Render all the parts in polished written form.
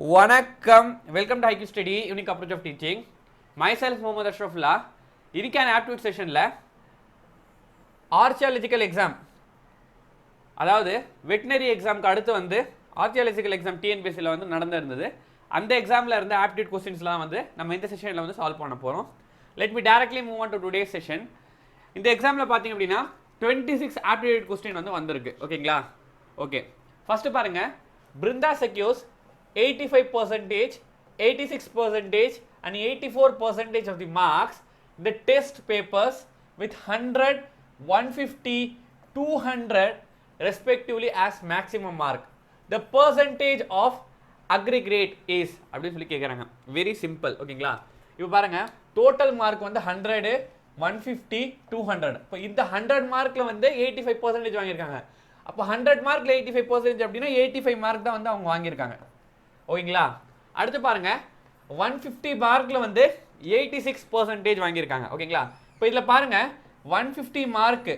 வணக்கம், welcome to IQ study unique approach of teaching. Myself Muhammad Ashrafulla. இதுக்கான aptitude செஷனில் archaeological exam, அதாவது வெட்டினரி எக்ஸாமுக்கு அடுத்து வந்து ஆர்ச்சியாலஜிக்கல் எக்ஸாம் டிஎன்பிஎஸ்சியில் வந்து நடந்திருந்தது. அந்த எக்ஸாமில் இருந்த ஆப்டிடியூட் கொஸ்டின்ஸ்லாம் வந்து நம்ம இந்த செஷனில் வந்து சால்வ் பண்ண போகிறோம். Let me directly move on to today's session. இந்த எக்ஸாமில் பார்த்தீங்க அப்படின்னா 26 ஆப்டிடியூட் கொஸ்டின் வந்து வந்திருக்கு. ஓகேங்களா? ஓகே, ஃபஸ்ட்டு பாருங்கள். Brinda secures 85%, 86% and 84% of the marks in the test papers with 100, 150, 200 respectively as maximum mark. The percentage of aggregate is அப்படின்னு சொல்லி கேட்குறாங்க. Very simple. ஓகேங்களா? இப்போ பாருங்க, டோட்டல் மார்க் வந்து 100, 150, 200. இப்போ இந்த 100 மார்க்கில் வந்து 85% வாங்கியிருக்காங்க. அப்போ 100 மார்க்கில் 85% அப்படின்னா 85 மார்க் தான் வந்து அவங்க வாங்கியிருக்காங்க. ஓகேங்களா? அடுத்து பாருங்க, 150 மார்க்கில் வந்து 86% வாங்கியிருக்காங்க. ஓகேங்களா? இப்போ இதில் பாருங்க, 150 மார்க்கு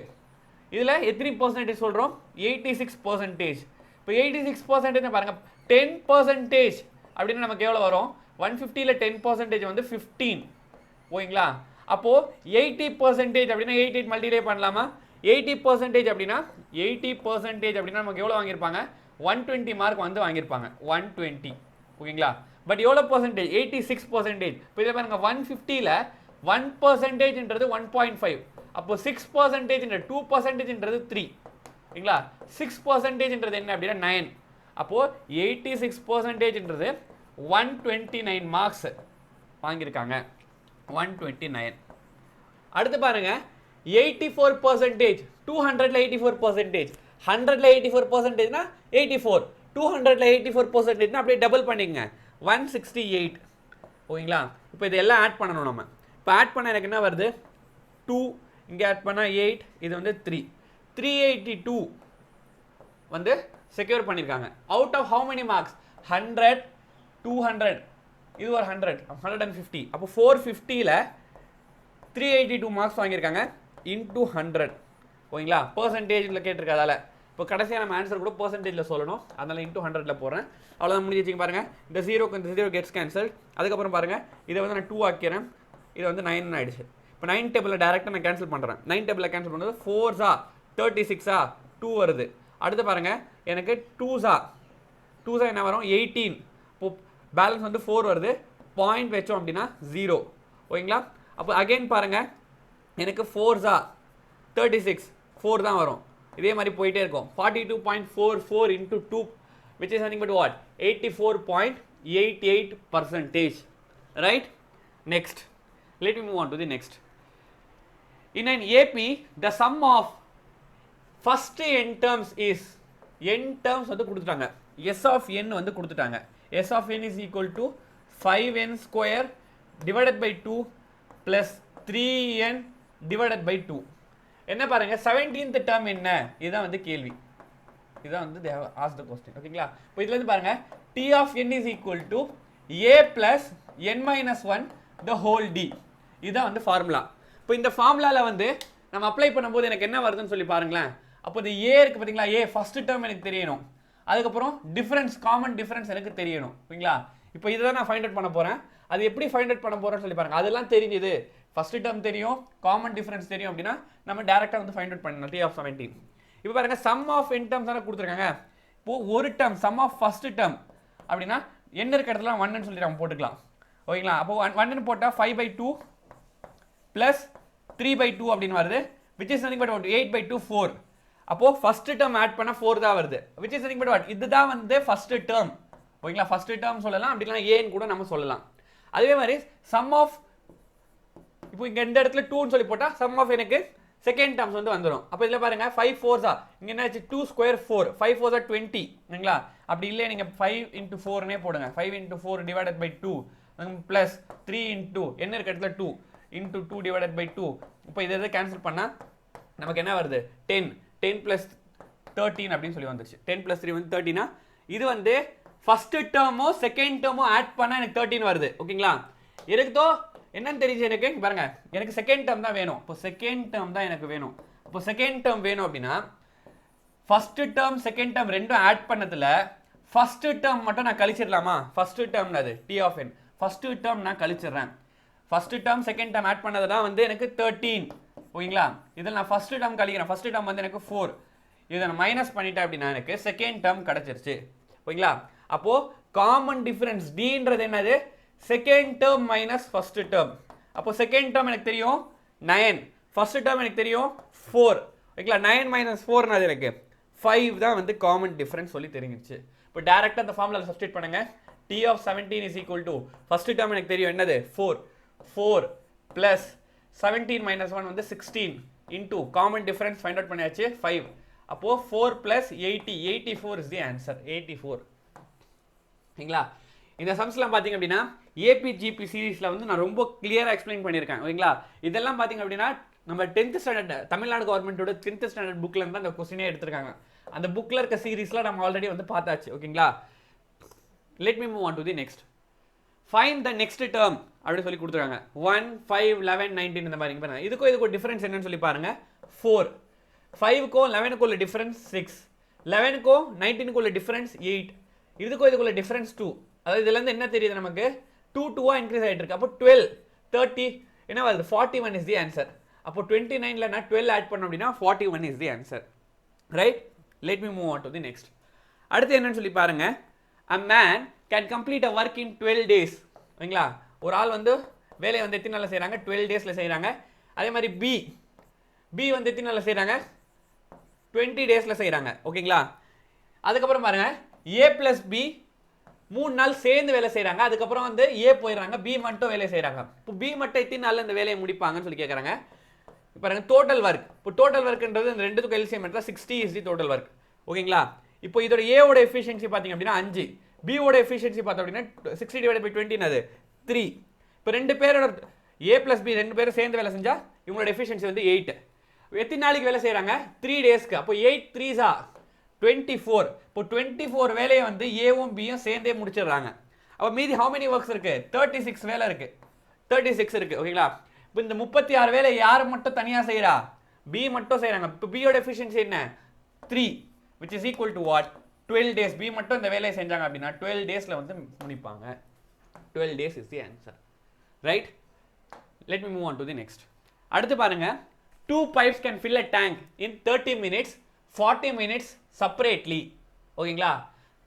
இதில் எத்தனை பர்சன்டேஜ் சொல்கிறோம்? 86%. இப்போ 86% பாருங்க, 10% அப்படின்னு நமக்கு எவ்வளோ வரும்? 150ல் 10% வந்து 15. ஓகேங்களா? அப்போது 80% அப்படின்னா 88 மல்டிப்ளை பண்ணலாமா? 80% அப்படின்னா 80% அப்படின்னா நமக்கு எவ்வளோ வாங்கியிருப்பாங்க? 120 மார்க் வந்து வாங்கியிருப்பாங்க. 120. ஓகேங்களா? பட் எவ்வளோ பர்சன்டேஜ்? 86%. இப்போ இதை பாருங்க, 150ல் 1%ன்றது 1.5. அப்போ 6%, 2%ன்றது 3. ஓகேங்களா? 6%ன்றது என்ன அப்படின்னா 9. அப்போது 86%ன்றது 129 மார்க்ஸ் வாங்கியிருக்காங்க. 129. அடுத்து பாருங்க, 84%. 200ல் 84%. 100ல் 84%னா 84. 200ல் 84%னா அப்படியே டபுள் பண்ணிக்கங்க, 168. ஓகேங்களா? இப்போ இதெல்லாம் ஆட் பண்ணணும் நம்ம. இப்போ ஆட் பண்ண எனக்கு என்ன வருது? 2, இங்கே ஆட் பண்ணால் 8, இது வந்து 3. 382 வந்து செக்யூர் பண்ணியிருக்காங்க. Out of how many marks? 100, 200, இது ஒரு 100, 150. அப்போ 450ல் 382 மார்க்ஸ் வாங்கியிருக்காங்க இன்டூ 100. ஓகேங்களா? பர்சன்டேஜில் கேட்டிருக்காதால இப்போ கடைசியாக நம்ம ஆன்சர் கூட பர்சன்டேஜில் சொல்லணும். அதனால் இன்டூ 100ல் போடுறேன். அவ்வளோதான், முடிஞ்சு வச்சுங்க. பாருங்கள், இந்த 0 கெட்ஸ் கேன்சல். அதுக்கப்புறம் பாருங்கள், இதை வந்து நான் 2 ஆக்கிறேன். இது வந்து 9 ஆகிடுச்சு. இப்போ 9 டேபிளில் டேரெக்டாக நான் கேன்சல் பண்ணுறேன். 9 டேபிளில் கேன்சல் பண்ணுறது 4 36 2 வருது. அடுத்து பாருங்கள், எனக்கு 2 என்ன வரும்? 18. இப்போ பேலன்ஸ் வந்து 4 வருது. பாயிண்ட் வச்சோம் அப்படின்னா 0. ஓகேங்களா? அப்போ அகெயின் பாருங்கள், எனக்கு 4 36 4 தான் வரும். இதே மாதிரி போயிட்டே இருக்கும். 42.44 into 2 which is nothing but what? 84.88%. Right? Next. Let me move on to the next. In an AP, the sum of first n terms is, n terms வந்து கொடுத்துட்டாங்க. S of n வந்து கொடுத்துட்டாங்க. S of n is equal to 5n square divided by 2 plus 3n divided by 2. என்ன பாருங்க, 17th term என்ன? இதுதான் வந்து கேள்வி. இதுதான் வந்து they have asked the question. ஓகேங்களா? இப்போ இதுல இருந்து பாருங்க, T of n is equal to a plus n minus 1 the whole d. இதுதான் வந்து ஃபார்முலா. இப்போ இந்த ஃபார்முலாவில் வந்து நம்ம அப்ளை பண்ணும்போது எனக்கு என்ன வருதுன்னு சொல்லி பாருங்களேன். அப்போ இந்த ஏ இருக்குது பார்த்தீங்களா? ஏ ஃபர்ஸ்ட் டேர்ம் எனக்கு தெரியணும். அதுக்கப்புறம் டிஃபரன்ஸ், காமன் டிஃபரன்ஸ் எனக்கு தெரியணும். ஓகேங்களா? இப்போ இதை தான் நான் ஃபைண்ட் அவுட் பண்ண போகிறேன். அது எப்படி ஃபைண்ட் அவுட் பண்ண போகிறேன்னு சொல்லி பாருங்க. அதெல்லாம் தெரிஞ்சுது, ஃபர்ஸ்ட் டேர்ம் தெரியும், காமன் டிஃபரன்ஸ் தெரியும் அப்படின்னா நம்ம டேரெக்டாக வந்து ஃபைண்ட் அவுட் பண்ணலாம். T of 17. இப்போ பாருங்க, சம் ஆஃப் n டேர்ம்ஸ் தானே கொடுத்துருக்காங்க. இப்போது ஒரு term, sum of first term அப்படின்னா என்ன இருக்க இடத்துல 1ன்னு சொல்லி நம்ம போட்டுக்கலாம். ஓகேங்களா? அப்போ 1ன்னு போட்டால் 5/2 ப்ளஸ் 3/2 அப்படின்னு வருது. Which is nothing but what? 8/2 4. அப்போது ஃபர்ஸ்ட் டேர்ம் ஆட் பண்ணால் 4 தான் வருது. Which is nothing but what? இதுதான் வந்து ஃபர்ஸ்ட் டேர்ம். ஓகேங்களா? ஃபர்ஸ்ட் டேர்ம் சொல்லலாம், அப்படின்னா ஏன்னு கூட நம்ம சொல்லலாம். அதே மாதிரி சம் ஆஃப், இப்போ இங்கே இந்த இடத்துல 2ன்னு சொல்லி போட்டால் சம் ஆஃப் எனக்கு செகண்ட் டேர்ம்ஸ் வந்து வந்துடும். அப்போ இதில் பாருங்க, 5 4s இங்கே என்ன ஆச்சு? 2 square 4, 5 4s 20. ஓகேங்களா? அப்படி இல்லை, நீங்கள் 5 into 4னே போடுங்க. 5 into 4 divided by 2 plus 3 into என்ன இருக்க இடத்துல 2 into 2 divided by 2. இப்போ இதை கேன்சல் பண்ணால் நமக்கு என்ன வருது? 10 10 plus 13 அப்படின்னு சொல்லி வந்துருச்சு. 10 plus 3 வந்து 13. இது வந்து ஃபர்ஸ்ட் டேர்மோ செகண்ட் டேர்மோ ஆட் பண்ணால் எனக்கு 13 வருது. ஓகேங்களா? எனக்குதோ என்னன்னு தெரியுது எனக்கு பாருங்க, எனக்கு செகண்ட் டேர்ம் தான் வேணும். இப்போ செகண்ட் டேர்ம் தான் எனக்கு வேணும். இப்போ செகண்ட் டேர்ம் வேணும் அப்படின்னா ஃபர்ஸ்ட் டேர்ம் செகண்ட் டேர்ம் ரெண்டும் ஆட் பண்ணதுல ஃபர்ஸ்ட் டேர்ம் மட்டும் நான் கழிச்சிடலாமா? ஃபர்ஸ்ட் டேர்ம் அது T of N, first term நான் கழிச்சிடுறேன். First term second term add பண்ணது தான் வந்து எனக்கு 13. ஓகேங்களா? இதில் நான் ஃபர்ஸ்ட் டேர்ம் கழிக்கிறேன். ஃபர்ஸ்ட் டேர்ம் வந்து எனக்கு 4. இதை நான் மைனஸ் பண்ணிட்டேன் அப்படின்னா எனக்கு செகண்ட் டேர்ம் கிடச்சிருச்சு. ஓகேங்களா? அப்போ காமன் டிஃபரன்ஸ் டின்றது என்னது? Second term minus first term. அப்போ செகண்ட் டேர்ம் எனக்கு தெரியும் 9, ஃபர்ஸ்ட் டேர்ம் எனக்கு தெரியும் 4. ஓகேங்களா? 9 மைனஸ் 4 எனக்கு 5 தான் வந்து காமன் டிஃபரன்ஸ் சொல்லி தெரிஞ்சிச்சு. இப்போ டேரெக்டாக அந்த ஃபார்முலா சப்ஸ்டிட் பண்ணுங்க. T of 17 is equal to first term எனக்கு தெரியும் என்னது 4 பிளஸ் 17 மைனஸ் 1 வந்து 16 into common difference find out பண்ணியாச்சு 5. அப்போ 4 பிளஸ் 84 இஸ் தி ஆன்சர். 84. ஓகேங்களா? இந்த சம்ஸ்லாம் பார்த்தீங்க அப்படின்னா ஏபிஜிபி சீரீஸில் வந்து நான் ரொம்ப கிளியராக எக்ஸ்பிளைன் பண்ணியிருக்கேன். ஓகேங்களா? இதெல்லாம் பார்த்தீங்க அப்படின்னா நம்ம 10th ஸ்டாண்டர்ட் தமிழ்நாடு கவர்மெண்ட்டோட 10th ஸ்டாண்டர்ட் புக்கில் இருந்து அந்த கொஸ்டினே எடுத்திருக்காங்க. அந்த புக்கில் இருக்க சீரீஸ்லாம் நம்ம ஆல்ரெடி வந்து பார்த்தாச்சு. ஓகேங்களா? Let me move on to the next. Find the next term அப்படி சொல்லி கொடுத்துருக்காங்க. 1, 5, 11, 19 இந்த மாதிரி பாருங்க. இதுக்கும் இதுக்கும் டிஃபரன்ஸ் என்னன்னு சொல்லி பாருங்க. 4. 5க்கும் 11க்கும் உள்ள டிஃபரன்ஸ் 6. 11க்கும் 19க்கும் உள்ள டிஃபரன்ஸ் 8. இதுக்கும் இதுக்குள்ள டிஃபரன்ஸ் 2. அதாவது இதுல இருந்து என்ன தெரியுது நமக்கு? 2 2 இன்க்ரீஸ் ஆயிட்டு இருக்கு. அப்போ 12, 30 என்ன வருது? 41 இஸ் தி ஆன்சர். அப்போ 29ல நான் 12 ஆட் பண்ணோம் அப்படின்னா 41 is the answer. Right? Let me move on to the next. அடுத்து என்னன்னு சொல்லி பாருங்க. A man can complete a work in 12 days. ஓகேங்களா? ஒரு ஆள் வந்து வேலையை வந்து எத்தனை நாளில் செய்கிறாங்க? 12 டேஸில் செய்கிறாங்க. அதே மாதிரி பி வந்து எத்தனை நாளில் செய்கிறாங்க? 20 டேஸில் செய்கிறாங்க. ஓகேங்களா? அதுக்கப்புறம் பாருங்க, ஏ பிளஸ் பி 3 நாள் சேர்ந்து வேலை செய்கிறாங்க. அதுக்கப்புறம் வந்து ஏ போயிடுறாங்க, பி மட்டும் வேலை செய்கிறாங்க. இப்போ பி மட்டும் எத்தனை நாளில் இந்த வேலையை முடிப்பாங்கன்னு சொல்லி கேட்குறாங்க. இப்போ பாருங்க டோட்டல் ஒர்க். இப்போ டோட்டல் ஒர்க்ன்றது இந்த ரெண்டுத்துக்கும் எல்சிஎம் எடுத்தால் 60 இஸ் தி டோட்டல் ஒர்க். ஓகேங்களா? இப்போ இதோட ஏவோட எஃபிஷியன்சி பார்த்தீங்க அப்படின்னா 5, பியோட எஃபிஷியன்சி பார்த்தோம் அப்படின்னா 60 டிவைட் பை 20 அது 3. இப்போ ரெண்டு பேரோட ஏ பிளஸ் பி ரெண்டு பேரும் சேர்ந்து வேலை செஞ்சா இவங்களோட எஃபிஷியன்சி வந்து 8. எத்தனை நாளைக்கு வேலை செய்கிறாங்க? 3 டேஸ்க்கு. அப்போ 8 3s 24. இப்போ 24 வேலையை வந்து ஏவும் பியும் சேர்ந்தே முடிச்சிடுறாங்க. அப்போ மீதி ஹவு மெனி ஒர்க்ஸ் இருக்கு? 36 வேலை இருக்கு. 36 இருக்கு. ஓகேங்களா? இப்போ இந்த 36 வேலை யார் மட்டும் தனியாக செய்கிறா? பி மட்டும் செய்கிறாங்க. இப்போ பியோட எஃபிஷியன்சி என்ன? 3, which is equal to what? 12 days. B மட்டும் இந்த வேலையை செஞ்சாங்க அப்படின்னா 12 டேஸில் வந்து முடிப்பாங்க. 12 days is the answer. Right? Let me move on to the next. அடுத்து பாருங்க, 2 pipes can fill a tank in 30 minutes, 40 minutes separately. ஓகேங்களா?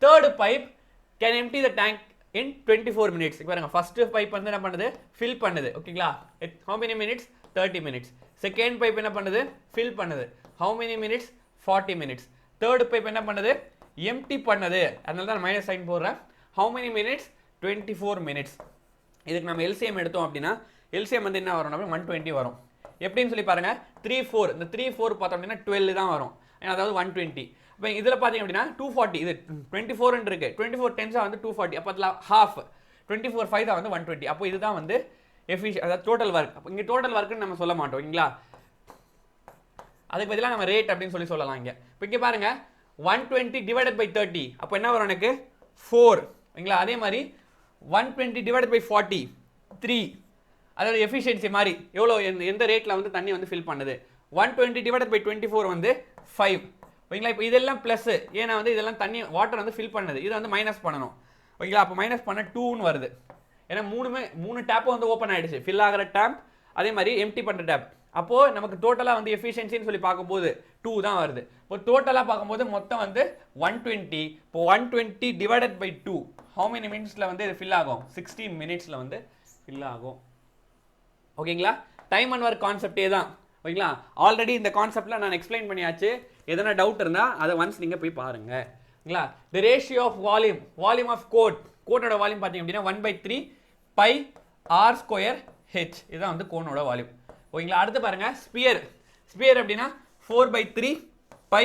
third pipe can empty the tank in 24 minutes. பாருங்க, first pipe வந்து என்ன பண்ணுது? fill பண்ணுது. ஓகேங்களா? how many minutes? 30 minutes. second pipe என்ன பண்ணுது? fill பண்ணுது. how many minutes? 40 minutes. third pipe என்ன பண்ணுது? empty பண்ணுது. அதனால தான் மைனஸ் சைன் போடுறேன். how many minutes? 24 minutes. இதுக்கு நம்ம LCM எடுத்தோம் அப்படின்னா LCM வந்து என்ன வரும்? 120 வரும். எப்படின்னு சொல்லி பாருங்க, 3 4 இந்த 3 4 பார்த்தோம் அப்படின்னா 12 தான் வரும். அதாவது 120. இப்போ இதில் பார்த்தீங்க அப்படின்னா 240, இது 24 இருக்கு. 24 10s வந்து 240. அப்போ அதில் ஹாஃப் 24 5 தான் வந்து 120. அப்போ இதுதான் வந்து அதாவது டோட்டல் ஒர்க். அப்போ இங்கே டோட்டல் ஒர்க்குன்னு நம்ம சொல்ல மாட்டோம். ஓகேங்களா? அதுக்கு பதிலாக நம்ம ரேட் அப்படின்னு சொல்லலாம் இங்கே. இப்போ இங்கே பாருங்க, 120 டிவைடட் பை 30 அப்போ என்ன வரும்? எனக்கு 4. ஓகேங்களா? அதே மாதிரி 120 டிவைடட் பை 40 3. அதாவது எஃபிஷியன்சி மாதிரி எவ்வளோ எந்த ரேட்டில் வந்து தண்ணி வந்து ஃபில் பண்ணுது. 120 டிவைடட் பை 24 வந்து 5. ஓகேங்களா? இப்போ இதெல்லாம் ப்ளஸ், ஏன்னா வந்து இதெல்லாம் தண்ணி வாட்டர் வந்து ஃபில் பண்ணுது. இதை வந்து மைனஸ் பண்ணணும். ஓகேங்களா? அப்போ மைனஸ் பண்ண 2ன்னு வருது. ஏன்னா 3 டேப்பும் வந்து ஓப்பன் ஆகிடுச்சு. ஃபில் ஆகிற டேப், அதே மாதிரி எம்டி பண்ணுற டேப். அப்போது நமக்கு டோட்டலாக வந்து எஃபிஷியன்சின்னு சொல்லி பார்க்கும்போது 2 தான் வருது. இப்போ டோட்டலாக பார்க்கும்போது மொத்தம் வந்து 120. இப்போ 120 டிவைடட் பை 2 how many மினிட்ஸில் வந்து இது ஃபில் ஆகும்? 16 மினிட்ஸில் வந்து ஃபில் ஆகும். ஓகேங்களா? டைம் அண்ட் ஒர்க் கான்செப்டே தான். ஓகேங்களா? ஆல்ரெடி இந்த கான்செப்டில் நான் எக்ஸ்பிளைன் பண்ணியாச்சு. எதனா டவுட் இருந்தால் அதை ஒன்ஸ் நீங்கள் போய் பாருங்கள். ஓகேங்களா? The ratio of volume of கோட்டோட வால்யூம் பார்த்தீங்க அப்படின்னா 1/3 பை ஆர் ஸ்கொயர் ஹெச். இதுதான் வந்து கோனோட வால்யூம். ஓகேங்களா? அடுத்து பாருங்க, ஸ்பியர் அப்படின்னா 4/3 பை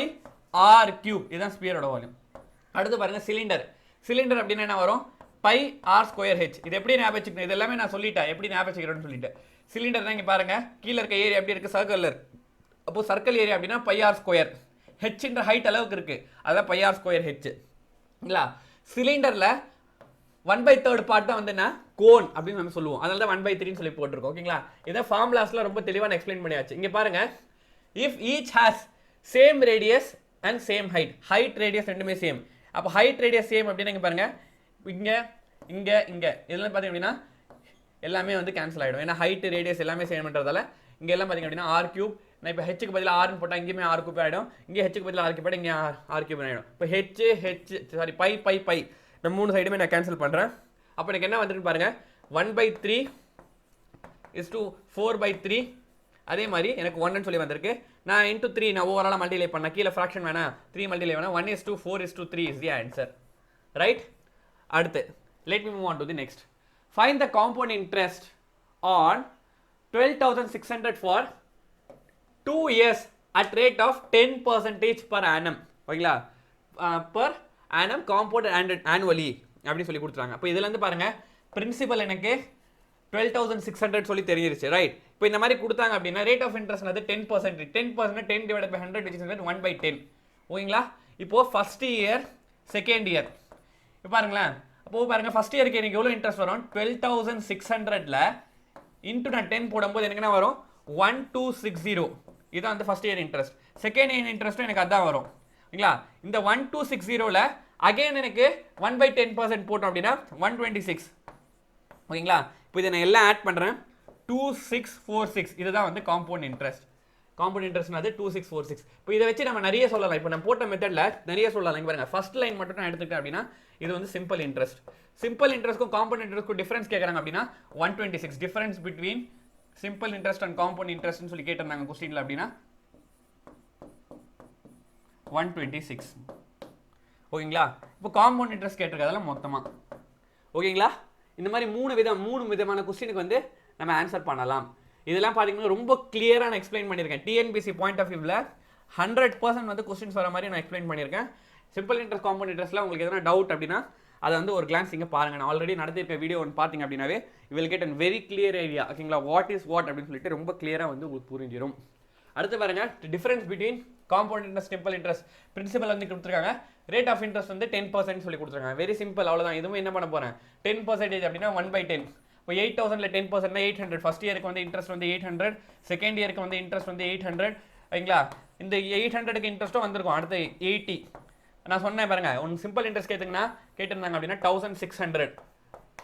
ஆர் கியூப். இதுதான் ஸ்பியரோட வால்யூம். அடுத்து பாருங்க, சிலிண்டர் அப்படின்னா என்ன வரும்? Pi r square h. இது எப்படி ஞாபகம் வச்சுக்கணும்? இது எல்லாமே நான் சொல்லிட்டேன் எப்படி ஞாபகம் வச்சுக்கிறேன்னு சொல்லிட்டு. சிலிண்டர் இங்கே பாருங்க, கீழே இருக்க ஏரியா எப்படி இருக்கு? சர்க்கிள் இருக்கு. அப்போ சர்க்கிள் ஏரியா அப்படின்னா பை ஆர் ஸ்கொயர். ஹெச்ன்ற ஹைட் அளவுக்கு இருக்கு, அதான் பை ஆர் ஸ்கொயர் ஹெச். இல்லைங்களா? சிலிண்டர்ல 1/3 பார்ட் தான் வந்து என்ன? கோன் அப்படின்னு நம்ம சொல்லுவோம். அதனால தான் 1/3 சொல்லி போட்டிருக்கோம். ஓகேங்களா? இதை ஃபார்முலாஸ்ல ரொம்ப தெளிவாக எக்ஸ்பிளைன் பண்ணியாச்சு. இங்கே பாருங்க, if each has same radius and same height radius ரெண்டுமே சேம், அப்போ ஹைட் ரேடியஸ் சேம் அப்படின்னு நீங்கள் பாருங்கள் இங்கே இங்கே இங்கே இதெல்லாம் பார்த்தீங்க அப்படின்னா எல்லாமே வந்து கேன்சல் ஆகிடும். ஏன்னா ஹைட் ரேடியஸ் எல்லாமே சேம் பண்ணுறதால இங்கே எல்லாம் பார்த்தீங்க அப்படின்னா ஆர் கியூப். நான் இப்போ ஹெச்சுக்கு பதிலாக ஆர்னு போட்டால் இங்கேயுமே ஆர் கியூப் ஆகிடும், இங்கே ஹெச்சுக்கு பதிலாக ஆர் கியூப் ஆகிடும், இங்கே ஆர் கியூப் ஆகிடும். இப்போ சாரி பை இந்த 3 சைடுமே நான் கேன்சல் பண்ணுறேன். அப்போ எனக்கு என்ன வந்துட்டு பாருங்கள் 1/3 இஸ் டு 4/3. அதே மாதிரி எனக்கு 1ன்னு சொல்லி வந்திருக்கு. நான் இன்ட்டு 3 நான் ஓவராலாக மல்டிப்ளை பண்ணேன், கீழே ஃப்ராக்ஷன் வேணாம் 3 மல்டிப்ளை வேணாம். 1:4:3 இஸ் தி ஆன்சர். ரைட். அடுத்து let me move on to the next. Find the compound interest on 12,600 for 2 years at rate of 10% per annum. ஓகேங்களா, per annum compounded annually அப்படி சொல்லி கொடுத்துறாங்க. அப்போ இதுல இருந்து பாருங்க பிரின்சிபல் எனக்கு 12,600 சொல்லி தெரிஞ்சிருச்சு. ரைட். இப்போ இந்த மாதிரி கொடுத்தாங்க அப்படின்னா ரேட் ஆஃப் இன்ட்ரெஸ்ட் வந்து 10%. 10% 10 divided by 100 which is 1/10. ஓகேங்களா. இப்போ ஃபர்ஸ்ட் இயர் செகண்ட் இயர் இப்போ பாருங்களேன். அப்போ பாருங்க ஃபர்ஸ்ட் இயருக்கு எனக்கு எவ்வளோ இன்ட்ரெஸ்ட் வரும் 12,600ல இன்ட்டு நான் 10 போடும்போது எனக்கு என்ன வரும் 1260. இதுதான் வந்து first year interest. Second year இன்ட்ரெஸ்ட்டும் எனக்கு அதான் வரும். ஓகேங்களா. இந்த 1260ல அகைன் எனக்கு 1/10% போட்டோம் அப்படின்னா 126. ஓகேங்களா. இப்போ இதை நான் எல்லாம் ஆட் பண்ணுறேன் 2646. இதுதான் வந்து காம்பவுண்ட் இன்ட்ரெஸ்ட். காம்பவுண்ட் இன்ட்ரெஸ்ட்னாது 2646. இப்போ இதை வச்சு நம்ம நிறைய சொல்லலாம். இப்போ நம்ம போட்ட மெத்தடில் நிறைய சொல்லலாம். இங்கே பாருங்க ஃபர்ஸ்ட் லைன் மட்டும் நான் எடுத்துக்கிட்டேன் அப்படின்னா இது வந்து சிம்பிள் இன்ட்ரெஸ்ட். சிம்பிள் இன்ட்ரெஸ்ட்க்கும் காம்பவுண்ட் இன்ட்ரெஸ்ட்க்கும் டிஃபரன்ஸ் கேட்குறாங்க அப்படின்னா 126. Difference between simple interest and compound இன்ட்ரெஸ்ட்னு சொல்லி கேட்டிருந்தாங்க கொஸ்டின்ல அப்படின்னா 126. ஓகேங்களா. இப்போ காம்பவுண்ட் இன்ட்ரெஸ்ட் கேட்டிருக்கிறதுல மொத்தமாக. ஓகேங்களா. இந்த மாதிரி மூணு விதமான கொஸ்டினுக்கு வந்து நம்ம ஆன்சர் பண்ணலாம். இதெல்லாம் பார்த்தீங்கன்னா ரொம்ப கிளியராக நான் எக்ஸ்பிளைன் பண்ணியிருக்கேன். டிஎன்பிசி பாயிண்ட் ஆஃப் வியூவில் 100% வந்து கொஸ்டின்ஸ் வர மாதிரி நான் எக்ஸ்பிளைன் பண்ணியிருக்கேன். சிம்பிள் இன்ட்ரெஸ்ட் காம்பவுண்ட் இன்ட்ரெஸ்ட்ல உங்களுக்கு எதனா டவுட் அப்படின்னா அதை வந்து ஒரு கிளான்ஸ் இங்கே பாருங்கள். நான் ஆல்ரெடி நடத்திருக்க வீடியோ ஒன்று பார்த்தீங்க அப்படின்னாவே will get an very clear idea. ஓகேங்களா. வாட் இஸ் வாட் அப்படின்னு சொல்லிட்டு ரொம்ப கிளியராக வந்து உங்களுக்கு புரிஞ்சிடும். அடுத்து பாருங்க difference between compound interest simple interest principal வந்து கொடுத்துருக்காங்க. ரேட் ஆஃப் இன்ட்ரெஸ்ட் வந்து 10% சொல்லி கொடுத்துருக்காங்க. வெரி சிம்பிள், அவ்வளோதான். இதுவும் என்ன பண்ண போகிறேன் 10% அப்படின்னா 1/10. இப்போ 8,000ல 10% 800. ஃபர்ஸ்ட் இயருக்கு வந்து இன்ட்ரெஸ்ட் வந்து 800, செகண்ட் இயருக்கு வந்து இன்ட்ரெஸ்ட் வந்து 800. ஓகேங்களா. இந்த 800க்கு இன்ட்ரெஸ்ட்டும் வந்திருக்கும். அடுத்து 80 நான் சொன்னேன் பாருங்க. ஒன்று சிம்பிள் இன்ட்ரெஸ்ட் கேட்டிருந்தாங்க அப்படின்னா 1,600.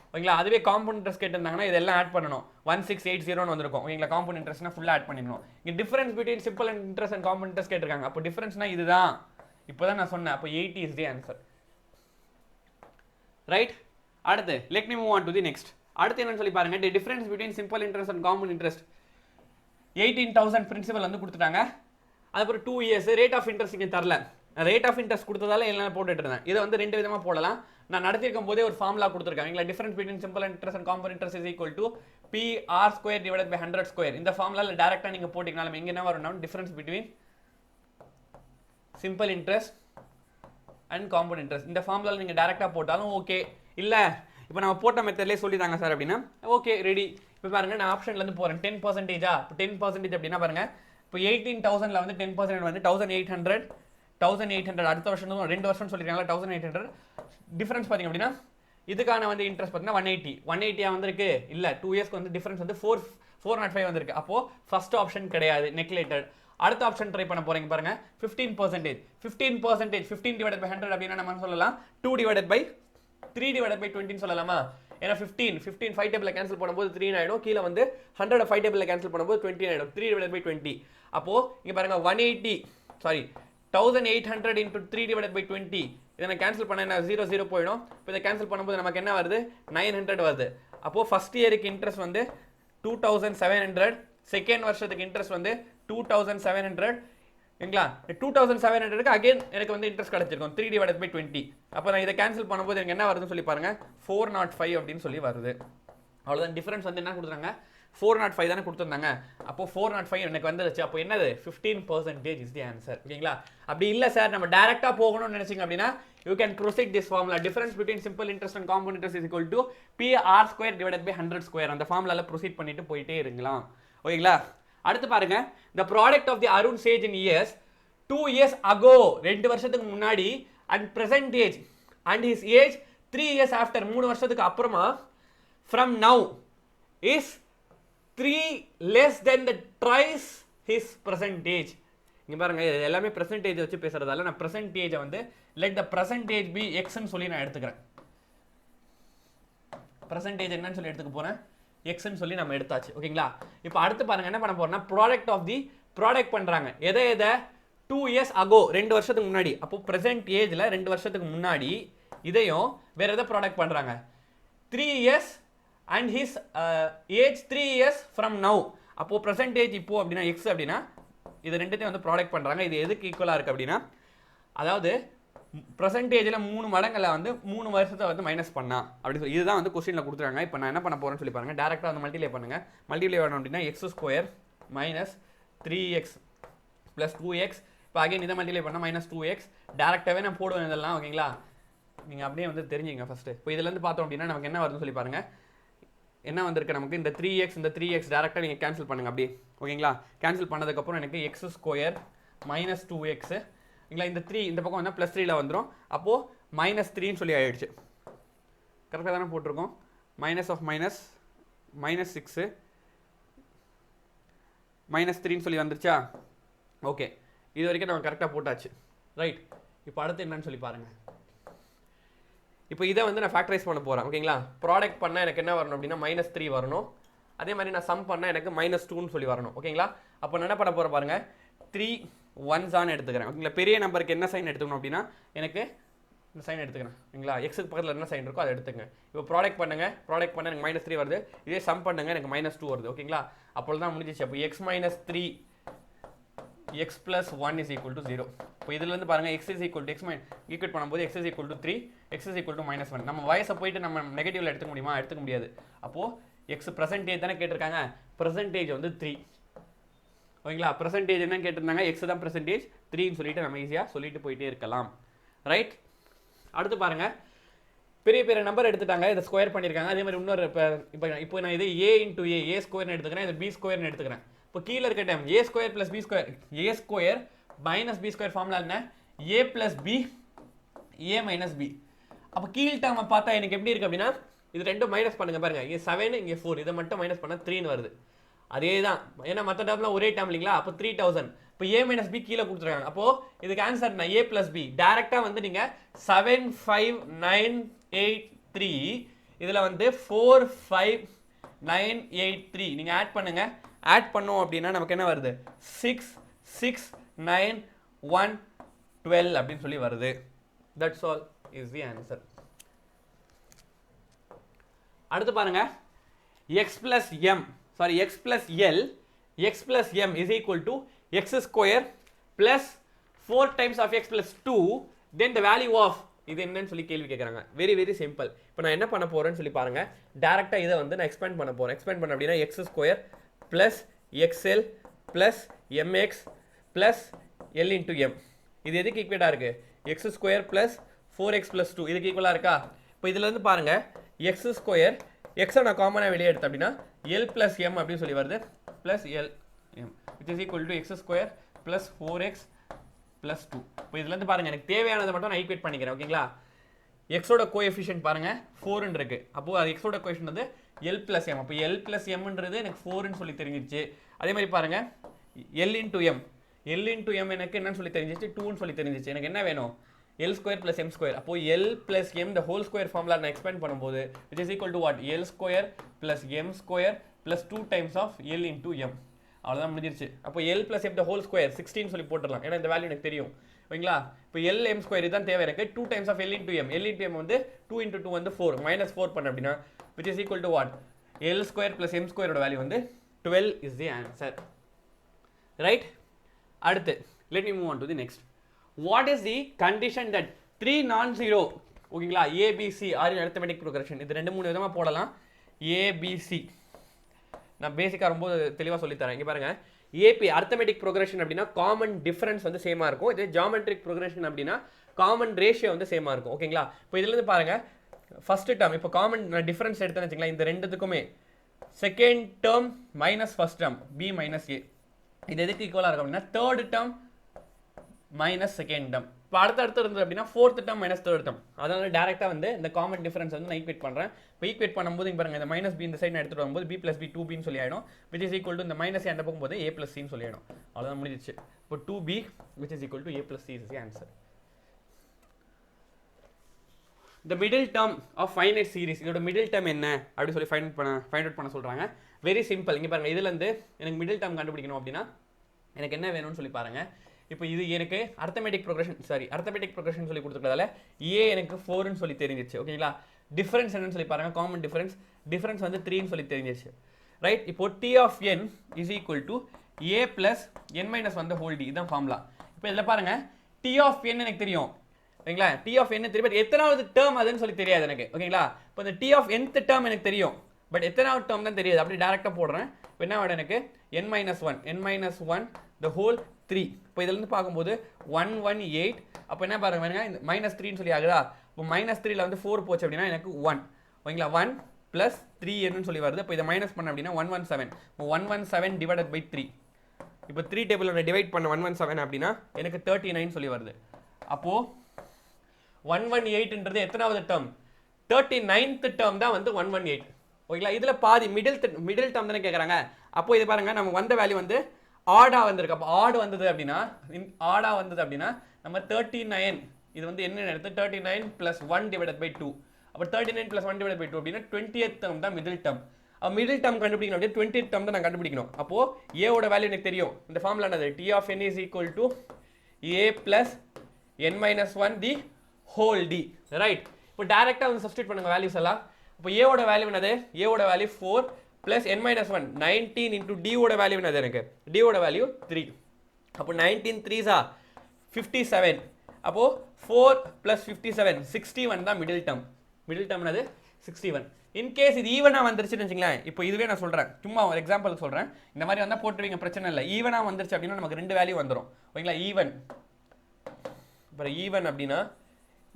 ஓகேங்களா. அதுவே காம்பவுண்ட் இன்ட்ரெஸ்ட் கேட்டிருந்தாங்கன்னா இதெல்லாம் ஆட் பண்ணணும் 1680 வந்திருக்கும். ஓகேங்களா. காம்பவுண்ட் இன்ட்ரெஸ்ட்னா ஃபுல்லாக ஆட் பண்ணிடணும். இங்கே difference between simple interest and compound interest கேட்டிருக்காங்க. அப்போ டிஃபரன்ஸ்னா இதுதான். இப்போதான் நான் சொன்னேன். அப்போ 80 இஸ் தி ஆன்சர். ரைட். அடுத்து let me move on to the next. அடுத்து என்னன்னு சொல்லி பாருங்க the difference between simple interest and compound interest 18,000 principal வந்து கொடுத்துட்டாங்க. அதுக்கப்புறம் 2 இயர்ஸ் ரேட் ஆஃப் இன்ட்ரெஸ்ட் இங்கே தரல. ரேட் ஆஃப் இன்ட்ரெஸ்ட் கொடுத்ததால எல்லாம் போட்டுட்டு இருந்தேன். இதை வந்து 2 விதமாக போடலாம். நான் நடத்திருக்கும் போதே ஒரு ஃபார்முலா கொடுத்துருக்காங்க. Difference between simple interest and compound interest is equal to PR² divided by 100². இந்த ஃபார்முலாவில் டேரெக்டாக நீங்கள் போட்டிங்கனாலும் இங்கே என்ன வரும்னா difference between simple interest and compound interest. இந்த ஃபார்முலாவில் நீங்கள் டேரெக்டாக போட்டாலும் ஓகே. இல்லை இப்போ நம்ம போட்ட மெத்தட்லேயே சொல்லிட்டாங்க சார் அப்படின்னா ஓகே ரெடி. இப்போ பாருங்கள் நான் ஆப்ஷன்லேருந்து போகிறேன் 10%. இப்போ 10% அப்படின்னா பாருங்கள் இப்போ 18,000ல வந்து 10% வந்து 1,800 அடுத்த வருஷம் 2 வருஷம் சொல்லியிருக்காங்களா 1,800. டிஃபரன்ஸ் பார்த்தீங்க அப்படின்னா இதுக்கான வந்து இன்ட்ரெஸ்ட் பார்த்தீங்கன்னா 180 வந்திருக்கு. இல்லை 2 இயர்ஸ்க்கு வந்து டிஃபரன்ஸ் வந்து 405 வந்திருக்கு. அப்போ ஃபர்ஸ்ட் ஆப்ஷன் கிடையாது, நெக்லேட்டட். அடுத்த ஆப்ஷன் ட்ரை பண்ண போறீங்க பாருங்க 15%. 15 divided by 100 அப்படின்னா நம்ம சொல்லலாம் 2 divided by 3 divided by 20 சொல்லலாமா. ஏன்னா 15 5 டேபிள்ல கேன்சல் பண்ணும்போது 3 ஆயிடும். கீழே வந்து 100 5 டேபிள்ல கேன்சல் பண்ணும்போது 20 ஆயிடும். 3 divided by 20. அப்போ இங்க பாருங்க 1,800 into 3 divided by 20. இதை நான் கேன்சல் பண்ண 0 போயிடும். இப்போ இதை கேன்சல் பண்ணும்போது நமக்கு என்ன வருது 900 வருது. அப்போ ஃபர்ஸ்ட் இயருக்கு இன்ட்ரெஸ்ட் வந்து 2,700. செகண்ட் வருஷத்துக்கு இன்ட்ரெஸ்ட் வந்து 2,700. ஓகேங்களா. 2,700க்கு அகைன் எனக்கு வந்து இன்ட்ரெஸ்ட் கிடைச்சிருக்கும் 3 divided by 20. அப்போ நான் இதை கேன்சல் பண்ணும்போது எனக்கு என்ன வருதுன்னு சொல்லி பாருங்க 405 அப்படின்னு சொல்லி வருது. அவ்வளோதான். டிஃபரன்ஸ் வந்து என்ன கொடுத்துறாங்க 405 தானே கொடுத்துருந்தாங்க. அப்போ 405 எனக்கு வந்துருச்சு. அப்போ என்னது 15% இஸ் தி ஆன்சர். ஓகேங்களா. அப்படி இல்லை சார் நம்ம டேரெக்டாக போகணும்னு நினைச்சிங்க அப்படின்னா you can proceed this formula. Difference between simple interest and compound interest is equal to PR² divided by 100². அந்த ஃபார்முலால ப்ரொசீட் பண்ணிட்டு போயிட்டே இருக்கலாம். ஓகேங்களா. அடுத்து பாருங்க the product of the Arun Sage in years 2 years ago 2 வருஷத்துக்கு முன்னாடி and present age and his age 3 years after 3 வருஷத்துக்கு அப்புறமா from now is 3 less than the twice his present age. இங்கே பாருங்க இது எல்லாமே பெர்சன்டேஜ் வச்சு பேசுறதால நான் பெர்சன்டேஜை வந்து லெட் த பெர்சன்டேஜ் பி எக்ஸ்ன்னு சொல்லி நான் எடுத்துக்கிறேன். பெர்சன்டேஜ் என்னன்னு சொல்லி எடுத்துக்க போறேன், எக்ஸ்ன்னு சொல்லி நம்ம எடுத்தாச்சு. ஓகேங்களா? இப்போ அடுத்து பாருங்க என்ன பண்ண போறோம்னா ப்ராடக்ட் ஆஃப் தி ப்ராடக்ட் பண்றாங்க. எதை 2 years ago 2 வருஷத்துக்கு முன்னாடி. அப்போ பிரசன்ட் ஏஜ்ல 2 வருஷத்துக்கு முன்னாடி இதையும் வேற எதை ப்ராடக்ட் பண்றாங்க 3 years and his age 3 years from now. அப்போ பிரசன்டேஜ் இப்போ அப்படின்னா எக்ஸ் அப்படின்னா இது ரெண்டுத்தையும் வந்து ப்ராடக்ட் பண்றாங்க. இது எதுக்கு ஈக்குவலா இருக்கு அப்படின்னா அதாவது பிரசன்டேஜில் 3 மடங்களை வந்து 3 வருஷத்தை வந்து மைனஸ் பண்ணா அப்படி சொல்லி இதுதான் வந்து கொஸ்டினில் கொடுத்துருக்காங்க. இப்போ நான் என்ன பண்ண போறேன்னு சொல்லி பாருங்க. டேரக்டாக வந்து மல்டிப்ளை பண்ணுங்க. மல்டிப்ளை பண்ணணும் அப்படின்னா X square minus 3x plus 2x. இப்போ அகைன் இதை மல்டிப்ளை பண்ணால் மைனஸ் 2x. டேரக்டாகவே நான் போடுவேன் இதெல்லாம். ஓகேங்களா? நீங்கள் அப்படியே வந்து தெரிஞ்சுங்க ஃபஸ்ட்டு. இப்போ இதுலேருந்து பார்த்தோம் அப்படின்னா நமக்கு என்ன வருதுன்னு சொல்லி பாருங்க. என்ன வந்திருக்கு நமக்கு இந்த 3x இந்த 3x டேரக்டாக நீங்கள் கேன்சல் பண்ணுங்க அப்படியே. ஓகேங்களா? கேன்சல் பண்ணதுக்கப்புறம் எனக்கு எக்ஸ் ஸ்கொயர் மைனஸ் 2x இல்லை இந்த 3 இந்த பக்கம் வந்தால் ப்ளஸ் 3ல வந்துடும். அப்போது மைனஸ் 3ன்னு சொல்லி ஆயிடுச்சு. கரெக்டாக தானே போட்டிருக்கோம். Minus of minus minus 6 minus 3ன்னு சொல்லி வந்துருச்சா? ஓகே, இது வரைக்கும் நம்ம கரெக்டாக போட்டாச்சு. ரைட், இப்போ அடுத்து என்னன்னு சொல்லி பாருங்கள். இப்போ இதை வந்து நான் ஃபேக்டரைஸ் பண்ண போகிறேன். ஓகேங்களா? ப்ராடக்ட் பண்ணால் எனக்கு என்ன வரணும் அப்படின்னா மைனஸ் 3 வரணும். அதே மாதிரி நான் சம் பண்ணால் எனக்கு மைனஸ் 2ன்னு சொல்லி வரணும். ஓகேங்களா? அப்போ நான் என்ன பண்ண போகிறேன் பாருங்கள். 3 1s எடுத்துக்கிறேன். ஓகேங்களா? பெரிய நம்பருக்கு என்ன சைன் எடுத்துக்கணும் அப்படின்னா எனக்கு இந்த சைன் எடுத்துக்கிறேன். ஓகேங்களா? எக்ஸுக்கு பக்கத்தில் என்ன சைன் இருக்கோ அதை எடுத்துங்க. இப்போ ப்ராடக்ட் பண்ணுங்க. ப்ராடக்ட் பண்ண எனக்கு மைனஸ் 3 வருது. இதே சம் பண்ணுங்க எனக்கு மைனஸ் 2 வருது. ஓகேங்களா? அப்போ தான் முடிஞ்சிச்சு. அப்போ x minus 3 x plus 1 is equal to 0. இப்போ இதுலேருந்து பாருங்க x is equal to x equate பண்ணும்போது x is equal to 3 x is equal to minus 1. நம்ம வயசை போயிட்டு நம்ம நெகட்டிவ்ல எடுத்துக்க முடியுமா? எடுத்துக்க முடியாது. அப்போது எக்ஸ் பர்சன்டேஜ் தானே கேட்டிருக்காங்க. பர்சன்டேஜ் வந்து 3. ஓகேங்களா? பர்சன்டேஜ் என்ன கேட்டிருந்தாங்க, எக்ஸ் தான் பர்சன்டேஜ் 3ன்னு சொல்லிட்டு நம்ம ஈஸியாக சொல்லிட்டு போயிட்டே இருக்கலாம். ரைட், அடுத்து பாருங்க. பெரிய பெரிய நம்பர் எடுத்துட்டாங்க, இதை ஸ்கொயர் பண்ணியிருக்காங்க. அதே மாதிரி இன்னொரு இப்போ நான் இது ஏ இன்டூ ஏ ஸ்கொயர்னு எடுத்துக்கிறேன், இது பி ஸ்கொயர்னு எடுத்துக்கிறேன். இப்போ கீழே இருக்க term a square plus b square, a square minus b square formula என்ன, a plus b a minus b. அப்போ கீழ் டேர்மை பார்த்தா எனக்கு எப்படி இருக்கு அப்படின்னா இது ரெண்டும் மைனஸ் பண்ணுங்க பாருங்க. இங்கே 7 இங்கே 4, இதை மட்டும் மைனஸ் பண்ணால் 3ன்னு வருது. அதே தான், ஏன்னா மற்ற டேர்ம்லாம் ஒரே டேர்ம் இல்லைங்களா? அப்போ 3000. இப்போ ஏ மைனஸ் பி கீழே கொடுத்துருக்காங்க. அப்போ இதுக்கு ஆன்சர் நான் ஏ பிளஸ் பி டேரெக்டாக வந்து நீங்கள் 75983 இதில் வந்து 45983 நீங்கள் ஆட் பண்ணுங்க. ஆட் பண்ணோம் அப்படின்னா நமக்கு என்ன வருது 66912 அப்படின்னு சொல்லி வருது. That's all is the answer. அடுத்து பாருங்க, x plus m sorry x plus l x plus m is equal to x square plus 4 times of x plus 2 then the value of இது என்னன்னு சொல்லி கேள்வி கேட்குறாங்க. Very very simple. இப்போ நான் என்ன பண்ண போறேன்னு சொல்லி பாருங்க. டேரக்டா இதை வந்து நான் எக்ஸ்பேண்ட் பண்ண போறேன். எக்ஸ்பேண்ட் பண்ண அப்படின்னா x square plus xl plus mx plus l into m. இது எதுக்கு ஈக்குவலா இருக்கு? x square plus 4x plus 2 இதுக்கு ஈக்குவலா இருக்கா? இப்போ இதுல இருந்து பாருங்க x ஸ்கொயர் எக்ஸை நான் காமனாக வெளியே எடுத்தேன் அப்படின்னா எல் பிளஸ் எம் அப்படின்னு சொல்லி வருது. Plus L M which is equal to X square plus 4x plus 2. இப்போ இதுலேருந்து பாருங்கள் எனக்கு தேவையானதை மட்டும் நான் ஈக்குவேட் பண்ணிக்கிறேன். ஓகேங்களா? எக்ஸோட கோஎஃபிஷியன்ட் பாருங்கள் 4ன்னு இருக்கு. அப்போது அது எக்ஸோட கோஎஃபிஷியன்ட் வந்து எல் பிளஸ் எம். அப்போ எல் பிளஸ் எம்ன்றது எனக்கு 4ன்னு சொல்லி தெரிஞ்சிச்சு. அதே மாதிரி பாருங்கள் L into M, L into M எனக்கு என்னன்னு சொல்லி தெரிஞ்சிச்சு 2ன்னு சொல்லி தெரிஞ்சிச்சு. எனக்கு என்ன வேணும்? L square plus m square. அப்போ L plus m the whole square formula நான் expand பண்ணும்போது which is equal to what? L square plus m square plus 2 times of L into m. அவ்வளோதான் முடிஞ்சிருச்சு. அப்போ L plus m the whole square 16 சொல்லி போட்டுடலாம். ஏன்னா இந்த வேல்யூ எனக்கு தெரியும். ஓகேங்களா? இப்போ L m square இதுதான் தேவை எனக்கு. 2 times of L into m. L into m வந்து 2 into 2 வந்து 4. minus 4 பண்ண அப்படின்னா which is equal to what? L square plus m square ஓட வேல்யூ வந்து 12 is the answer. Right? அடுத்து let me move on to the next. What is the condition that 3 non-zero ஓகேங்களா ABC are in arithmetic progression? இது 2-3 விதமாக போடலாம். ABC நான் பேசிக்காக ரொம்ப தெளிவாக சொல்லித்தரேன். இங்கே பாருங்க, ஏபி arithmetic progression அப்படின்னா காமன் டிஃபரன்ஸ் வந்து சேமாக இருக்கும். இது ஜியோமெட்ரிக் ப்ரோக்ரஷன் அப்படின்னா காமன் ரேஷியோ வந்து சேமாக இருக்கும். ஓகேங்களா? இப்போ இதுலேருந்து பாருங்க ஃபர்ஸ்ட் டேர்ம் இப்போ காமன் டிஃபரன்ஸ் எடுத்தேன்னு வச்சுக்கலாம். இந்த ரெண்டுத்துக்குமே second term minus first term b minus a இது எதுக்கு ஈக்குவலாக இருக்கும் அப்படின்னா third term minus second term. இப்போ அடுத்து இருந்தது அப்படின்னா fourth term minus third term, அதனால டேரெக்டாக வந்து இந்த காமன் டிஃபரன்ஸ் வந்து நான் ஈக்குவேட் பண்ணுறேன். இப்போ ஈக்குவேட் பண்ணும்போது இங்கே பாருங்க, இந்த மைனஸ் பி இந்த சைடு எடுத்துகிட்டு வரும்போது பி ப்ளஸ் பி 2bன்னு சொல்லி ஆகிடும், விச் இஸ் ஈக்குவல் டு இந்த மைனஸ் அந்த போகும்போது a + cன்னு சொல்லி ஆகிடும். அவ்வளோதான் முடிஞ்சிச்சு. இப்போ 2b which is equal to a + c is the answer. The middle term of finite series, இதோட மிடில் டேர்ம் என்ன அப்படி சொல்லி ஃபைண்ட் அவுட் பண்ண சொல்கிறாங்க. Very simple. இங்கே பாருங்கள், இதுலேருந்து எனக்கு மிடில் டேர்ம் கண்டுபிடிக்கணும் அப்படின்னா எனக்கு என்ன வேணும்னு சொல்லி பாருங்கள். இப்போ இது எனக்கு அர்த்தமெட்டிக் ப்ரோக்ரஷன் சொல்லி கொடுத்துருக்கதால ஏ எனக்கு 4ன்னு சொல்லி தெரிஞ்சிச்சு. ஓகேங்களா, டிஃபரன்ஸ் என்னன்னு சொல்லி பாருங்கள். காமன் டிஃபரன்ஸ் வந்து 3ன்னு சொல்லி தெரிஞ்சிச்சு. ரைட், இப்போ T of n is equal to a plus n minus வந்து ஹோல் டி, இதுதான் ஃபார்முலா. இப்போ இதில் பாருங்கள், டி ஆஃப் என் எனக்கு தெரியும். ஓகேங்களா, டி ஆஃப் என் தெரியும், பட் எத்தனாவது டேர்ம் அதுன்னு சொல்லி தெரியாது எனக்கு. ஓகேங்களா, இப்போ இந்த டி ஆஃப் nth டேர்ம் எனக்கு தெரியும், பட் எத்தனாவது டேர்ம் தான் தெரியாது. அப்படி டேரெக்டாக போடுறேன். இப்போ என்ன ஆகிடும் எனக்கு n-1 the whole 3. இப்போ இதிலேருந்து பார்க்கும்போது 118. அப்போ என்ன பாருங்க, இந்த -3ன்னு சொல்லி ஆகுதா. இப்போ -3ல் வந்து 4 போச்சு அப்படின்னா எனக்கு 1. ஓகேங்களா, 1 + 3 என்னன்னு சொல்லி வருது. இப்போ இதை மைனஸ் பண்ண அப்படின்னா 117. இப்போ 117 டிவைடட் பை 3. இப்போ 3 டேபிளோட டிவைட் பண்ண 117 அப்படின்னா எனக்கு 39 சொல்லி வருது. அப்போது 118ன்றது எத்தனாவது டேர்ம்? 39th டேர்ம் தான் வந்து 118. ஓகேங்களா, இதில் பாதி மிடில் டேர்ம் தானே கேட்குறாங்க. அப்போ இது பாருங்கள், நமக்கு வந்த வேல்யூ வந்து ஆடாக வந்திருக்கு. அப்போ ஆடு வந்தது அப்படின்னா நம்ம 39, இது வந்து என்ன எடுத்து 39 + 1 டிவைடட் பை 2. அப்போ 39 + 1 டிவைடட் பை 2 அப்படின்னா 20th டேர்ம் தான் மிடில் டேர்ம். மிடில் டேர்ம் கண்டுபிடிக்கணும் அப்படின்னா 20th டேர்ம் தான் நான் கண்டுபிடிக்கணும். அப்போது ஏவோட வேல்யூ எனக்கு தெரியும். இந்த ஃபார்முலா என்னது? T of n is equal to a + n-1 the whole T. Right, இப்போ டேரெக்டாக வந்து சப்ஸ்டியூட் பண்ணுங்க வேல்யூஸ் எல்லாம். இப்போ ஏவோட வேல்யூ என்னது? ஏவோட வேல்யூ 4 + n-1 19 இன்டூ டியோட வேல்யூ என்னது? எனக்கு டியோட வேல்யூ 3. அப்போ 19 3s 57. அப்போது 4 + 57 61 தான் மிடில் டேர்ம். மிடில் டேர்ம் என்னது? 61. இன்கேஸ் இது ஈவனாக வந்துருச்சுன்னு வச்சுங்களேன். இப்போ இதுவே நான் சொல்கிறேன், சும்மா ஒரு எக்ஸாம்பிள் சொல்கிறேன். இந்த மாதிரி வந்தால் போட்டுருவீங்க, பிரச்சனை இல்லை. ஈவனாக வந்துருச்சு அப்படின்னா நமக்கு 2 வேல்யூ வந்துடும். ஓகேங்களா, ஈவன் அப்படின்னா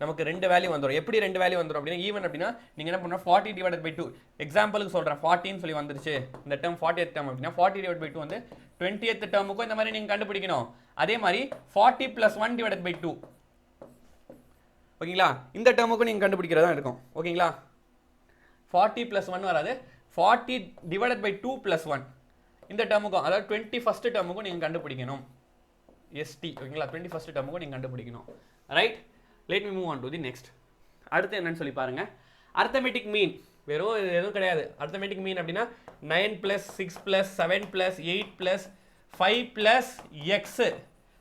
நமக்கு 2 வேல்யூ வந்துடும். எப்படி 2 வேல்யூ வந்துடும் அப்படின்னா, ஈவன் அப்படின்னா நீங்கள் என்ன பண்ணுறோம், 40 டிவைடட் பை 2. எக்ஸாம்பிளுக்கு சொல்கிறேன், 40ன்னு சொல்லி வந்துருச்சு இந்த டேர்ம், 40th டேர்ம் அப்படின்னா 40 டிவைட் பை 2 வந்து 20th டேர்முக்கும் இந்த மாதிரி நீங்கள் கண்டுபிடிக்கணும். அதே மாதிரி 40 + 1 டிவைடட் பை 2. ஓகேங்களா, இந்த டேர்முக்கும் நீங்கள் கண்டுபிடிக்கிறதா இருக்கும். ஓகேங்களா, 40 + 1 வராது, 40 டிவைடட் பை 2 + 1 இந்த டேர்முக்கும், அதாவது 21st டேர்முக்கும் நீங்கள் கண்டுபிடிக்கணும். எஸ்டி. ஓகேங்களா, 21st டேர்முக்கும் நீங்கள் கண்டுபிடிக்கணும். Right, let me move on to the next. அடுத்து என்னன்னு சொல்லி பாருங்க. அர்த்தமெட்டிக் மீன் வெறும் எதுவும் கிடையாது. அர்த்தமெட்டிக் மீன் அப்படின்னா 9 + 6 + 7 + 8 + 5 + x.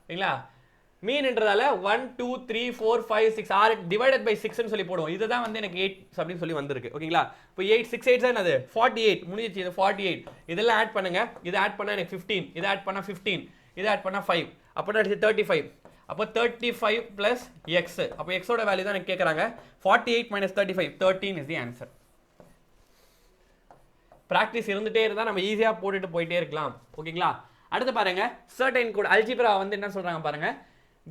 ஓகேங்களா, மீன்ன்றதால 1 2 3 4 5 6 6 டிவைடட் பை 6ன்னு சொல்லி போடுவோம். இதுதான் வந்து எனக்கு 8 அப்படின்னு சொல்லி வந்திருக்கு. ஓகேங்களா, இப்போ 8 6 8 தான் என்னது? 48 முடிஞ்சிச்சு. இது 48. இதெல்லாம் ஆட் பண்ணுங்க. இதை ஆட் பண்ணால் எனக்கு 15, இதை ஆட் பண்ணால் 15, இதை ஆட் பண்ணால் 5, அப்போ அடுத்து 35. அப்போ 35 + x. அப்போ எக்ஸோட வேல்யூ தான் எனக்கு கேட்குறாங்க. 48 - 35 13 இஸ் தி ஆன்சர். ப்ராக்டிஸ் இருந்துகிட்டே இருந்தால் நம்ம ஈஸியாக போட்டுட்டு போயிட்டே இருக்கலாம். ஓகேங்களா, அடுத்து பாருங்க, சர்டைன் கோட் அல்ஜிப்ரா வந்து என்ன சொல்கிறாங்க பாருங்க.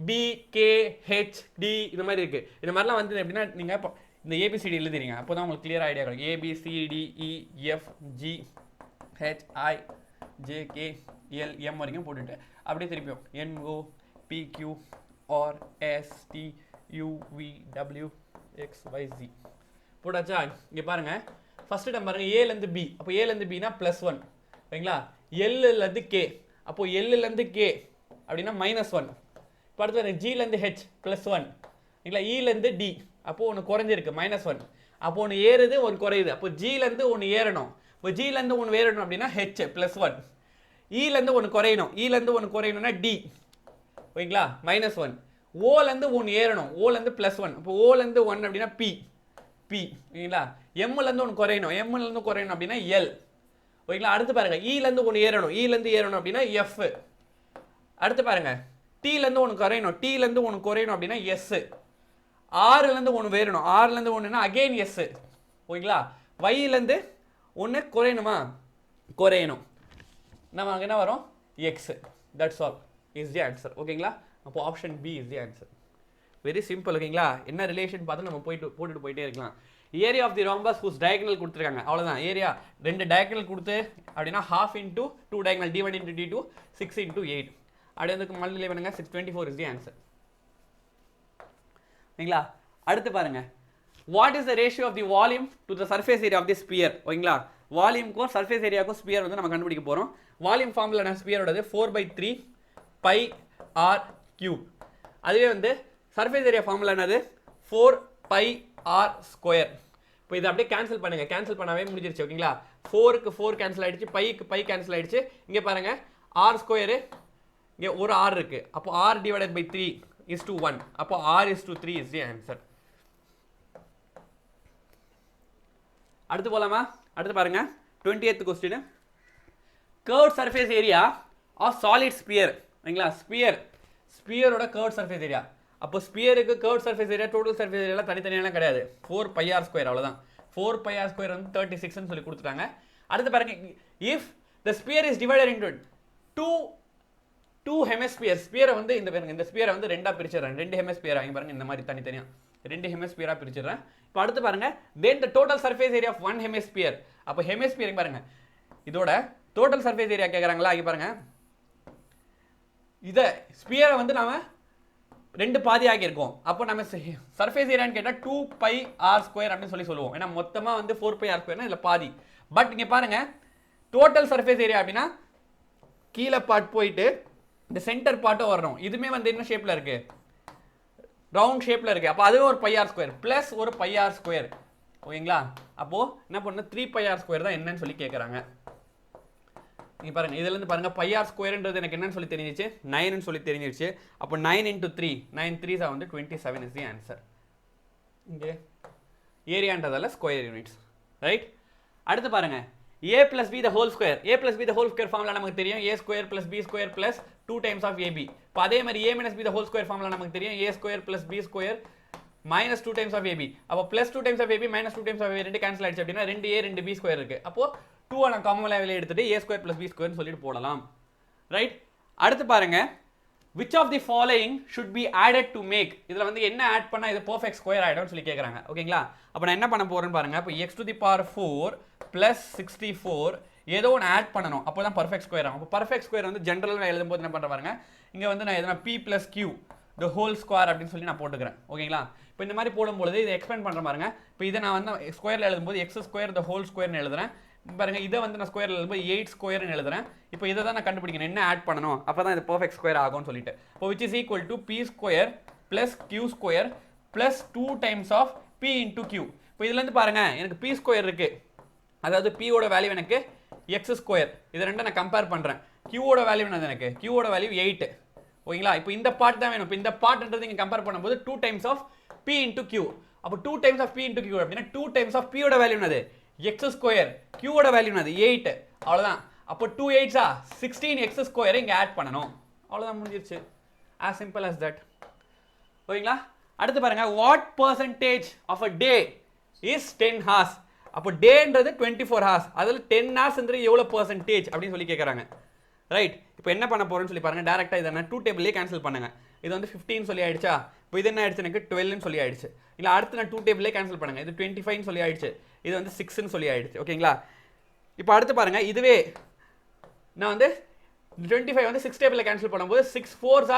பி கே ஹெச் டி இந்த மாதிரி இருக்குது. இந்த மாதிரிலாம் வந்து எப்படின்னா நீங்கள் இப்போ இந்த ஏபிசிடி எழுதுறீங்க, அப்போ தான் உங்களுக்கு கிளியர் ஐடியா கிடைக்கும். ABCDEFGHIJKL M வரைக்கும் போட்டுட்டு அப்படியே திருப்பியும் NOPQRSTUVWXYZ போட்டாச்சா? இங்கே பாருங்கள், ஃபஸ்ட்டு டைம் பாருங்கள், ஏலேருந்து பி. அப்போ ஏலேருந்து பினா +1. ஓகேங்களா, எல்லுலேருந்து கே. அப்போது எல்லுலேருந்து கே அப்படின்னா -1. இப்போ அடுத்து ஜிலேருந்து ஹெச் +1. இல்லைங்களா, இலேருந்து டி. அப்போது ஒன்று குறைஞ்சிருக்கு -1. அப்போ ஒன்று ஏறுது, ஒன்று குறையுது. அப்போ ஜிலேருந்து ஒன்று ஏறணும். இப்போ ஜிலேருந்து ஒன்று ஏறணும் அப்படின்னா ஹெச் +1. இலேருந்து ஒன்று குறையணும். இலேருந்து ஒன்று குறையணும்னா டி. ஓகேங்களா, -1. ஓலேருந்து ஒன்று ஏறணும். ஓலேருந்து +1. இப்போ ஓலேருந்து 1 அப்படின்னா பி. ஓகேங்களா, எம்லேருந்து ஒன்று குறையணும். எம்லேருந்து குறையணும் அப்படின்னா எல். ஓகேங்களா, அடுத்து பாருங்கள், இலேருந்து ஒன்று ஏறணும். இலேருந்து ஏறணும் அப்படின்னா எஃப். அடுத்து பாருங்கள், டீலேருந்து ஒன்று குறையணும். டீலேருந்து ஒன்று குறையணும் அப்படின்னா எஸ். ஆறுலேருந்து ஒன்று வேறணும். ஆறுலேருந்து ஒன்றுனா அகெயின் எஸ். ஓகேங்களா, வையிலேருந்து ஒன்று குறையணுமா? குறையணும். நம்ம அங்கே என்ன வரும்? X. That's all is the answer. ஓகேங்களா, அப்போ option B is the answer. Very simple. ஓகேங்களா, என்ன ரிலேஷன் பார்த்து நம்ம போட்டுட்டு போயிட்டே இருக்கலாம். Area of the rhombus whose diagonal கொடுத்துருக்காங்க, அவ்வளோதான். ஏரியா 2 டயகனல் கொடுத்து அப்படின்னா 1/2 × 2 டயகனல் D1 × D2 6 × 8 அப்படி வந்து மல்டிப்ளை பண்ணுங்க. 624 இஸ் தி ஆன்சர். ஓகேங்களா? அடுத்து பாருங்க, what is the ratio of the volume to the surface area of the sphere. ஓகேங்களா? வால்யூம்க்கும் சர்ஃபேஸ் ஏரியாவுக்கும் ஸ்பியர் வந்து நம்ம கண்டுபிடிக்க போகிறோம். வால்யூம் ஃபார்முலா என்ன? ஸ்பியரோடது 4/3 பை ஆர் கியூப். அதுவே வந்து சர்ஃபேஸ் ஏரியா ஃபார்முலா என்னது? 4 பை ஆர் ஸ்கொயர். இப்போ இதை அப்படியே கேன்சல் பண்ணுங்க, கேன்சல் பண்ணாவே முடிஞ்சிருச்சு. ஓகேங்களா? 4க்கு 4 கேன்சல் ஆயிடுச்சு, பைக்கு பை கேன்சல் ஆயிடுச்சு. இங்கே பாருங்க, ஆர் ஸ்கொயரு இங்கே ஒரு ஆர் இருக்கு, அப்போ R divided by 3 is to 1, அப்போ R is to 3 is the answer. அடுத்து போலாமா? அடுத்து பாருங்க 20th question. curved surface area of solid sphere. ஓகேங்களா? ஸ்பியரோட curved surface area. அப்போ ஸ்பியருக்கு curved surface area, total surface area தனித்தனியெல்லாம் கிடையாது. 4 pi r square அவ்வளவுதான். 4 pi r square வந்து 36 ன்னு சொல்லி கொடுத்துட்டாங்க. அடுத்து பாருங்க, if the sphere is divided into two hemispheres, ஸ்பியரை வந்து இந்த ஸ்பியரை வந்து ரெண்டா பிரிச்சிடுறேன், 2 ஹெமிஸ்பியரா இங்க பாருங்க, இந்த மாதிரி தனித்தனியா 2 ஹெமிஸ்பியரா பிரிச்சிடுறேன். இப்போ அடுத்து பாருங்க, then the total surface area of one hemisphere. அப்போ ஹெமிஸ்பியர் பாருங்க, இதோட total surface area கேக்குறாங்களா? இங்க பாருங்க, இத ஸ்பியரை வந்து நாம ரெண்டு பாதி ஆகியிருக்கோம். அப்போ நம்ம சர்ஃபேஸ் ஏரியான்னு கேட்டால் 2 பை ஆர் ஸ்கொயர் அப்படின்னு சொல்லுவோம். ஏன்னா மொத்தமாக வந்து 4 பை ஆர் ஸ்கொயர்னா இதில் பாதி. பட் இங்கே பாருங்க, டோட்டல் சர்ஃபேஸ் ஏரியா அப்படின்னா கீழே பார்ட் போயிட்டு இந்த சென்டர் பார்ட்டும் வரணும். இதுவுமே வந்து என்ன ஷேப்பில் இருக்கு? ரவுண்ட் ஷேப்பில் இருக்கு. அப்போ அதுவே ஒரு பை ஆர் ஸ்கொயர் ப்ளஸ் ஒரு பை ஆர் ஸ்கொயர். ஓகேங்களா? அப்போது என்ன பண்ணணும், 3 பை ஆர் ஸ்கொயர் தான் என்னன்னு சொல்லி கேட்குறாங்க. நீங்க பாருங்க, இதுல இருந்து பாருங்க, பை ஆர் ஸ்கொயர்ன்றது எனக்கு என்னன்னு சொல்லி தெரிஞ்சிச்சு, 9 ன்னு சொல்லி தெரிஞ்சிருச்சு. அப்போ 9 into 3, 9 3s வந்து 27 is the answer. இங்கே ஏரியான்றதால ஸ்கொயர் யூனிட்ஸ், ரைட்? அடுத்து பாருங்க, a plus b the whole square. a plus b the whole square formula நமக்கு தெரியும், a square plus b square plus 2 times of ab. இப்போ அதே மாதிரி a minus b the whole square formula நமக்கு தெரியும், a square plus b square minus 2 times of ab. அப்போ plus 2 times of ab minus 2 times of ab ரெண்டு cancel ஆயிடுச்சு அப்படின்னா 2a 2b square இருக்கு. அப்போ 2 ஆன காமன் வெளியே எடுத்துட்டு a square plus b square னு சொல்லிட்டு போடலாம், ரைட்? அடுத்து பாருங்க, which of the following should be added to make. இதுல வந்து என்ன ஆட் பண்ணா இது perfect square ஆயிடும்னு சொல்லி கேக்குறாங்க. ஓகேங்களா? அப்ப நான் என்ன பண்ண போறேன்னு பாருங்க. அப்ப x to the power 4 plus 64 ஏதோ ஒன்று ஆட் பண்ணணும், அப்போதான் perfect square ஆகும். அப்போ perfect square வந்து ஜெனரலாக எழுதும்போது என்ன பண்ற பாருங்க, இங்க வந்து நான் எதனா p plus q the whole square அப்படின்னு சொல்லி நான் போட்டுக்கிறேன். ஓகேங்களா? இப்போ இந்த மாதிரி போடும்போது இதை எக்ஸ்பேண்ட் பண்ற பாருங்க. இப்போ இதை நான் வந்து ஸ்கொயர்ல எழுதும்போது x square the whole square னு எழுதுறேன். பாருங்க, இதை வந்து நான் ஸ்கொயர்ல எழுதும்போது 8 ஸ்கொயர்னு எழுதுறேன். இப்போ இதை தான் நான் கண்டுபிடிக்கணும், என்ன ஆட் பண்ணணும், அப்பதான் இது perfect square ஆகும்னு சொல்லிட்டு. இப்போ which is equal to p square plus q square plus 2 times of p into q. இப்போ இதுல இருந்து பாருங்க, எனக்கு p square இருக்கு, அதாவது p ஓட வேல்யூ எனக்கு x ஸ்கொயர். இது ரெண்டும் நான் கம்பேர் பண்றேன். q ஓட வேல்யூ என்னது, எனக்கு q ஓட வேல்யூ 8. ஓகேங்களா? இப்போ இந்த பார்ட் தான் வேணும். இப்போ இந்த பார்ட்ன்றது இங்க கம்பேர் பண்ணும்போது 2 times of p into q. அப்போ 2 times of p into q அப்படினா 2 times of p ஓட வேல்யூ என்னது, x ஸ்கொயர். q ஓட வேல்யூ என்னது, 8. அவ்வளவுதான். அப்போ 2 8s 16 x ஸ்கொயரை இங்க ஆட் பண்ணனும். அவ்வளவுதான், முடிஞ்சிருச்சு. as simple as that. ஓகேங்களா? அடுத்து பாருங்க, what percentage of a day is 10 hours. அப்போ டேன்றது 24 hours, அதில் 10 hoursன்றது எவ்வளவு percentage அப்படின்னு சொல்லி கேட்குறாங்க, ரைட்? இப்போ என்ன பண்ண போறேன்னு சொல்லி பாருங்க, டைரக்டா இதை நான் 2 டேபிள்லேயே கேன்சல் பண்ணுங்க. இது வந்து 15 சொல்லி ஆயிடுச்சா? இப்போ இது என்ன ஆயிடுச்சு, எனக்கு 12ன்னு சொல்லி ஆயிடுச்சு. இல்லை அடுத்து நான் 2 டேபிள்லேயே கேன்சல் பண்ணுங்க. இது 25ன்னு சொல்லி ஆயிடுச்சு, இது வந்து 6ன்னு சொல்லி ஆயிடுச்சு. ஓகேங்களா? இப்போ அடுத்து பாருங்க, இதுவே நான் வந்து 25 வந்து 6 டேபிளில் கேன்சல் பண்ணும்போது 6 4s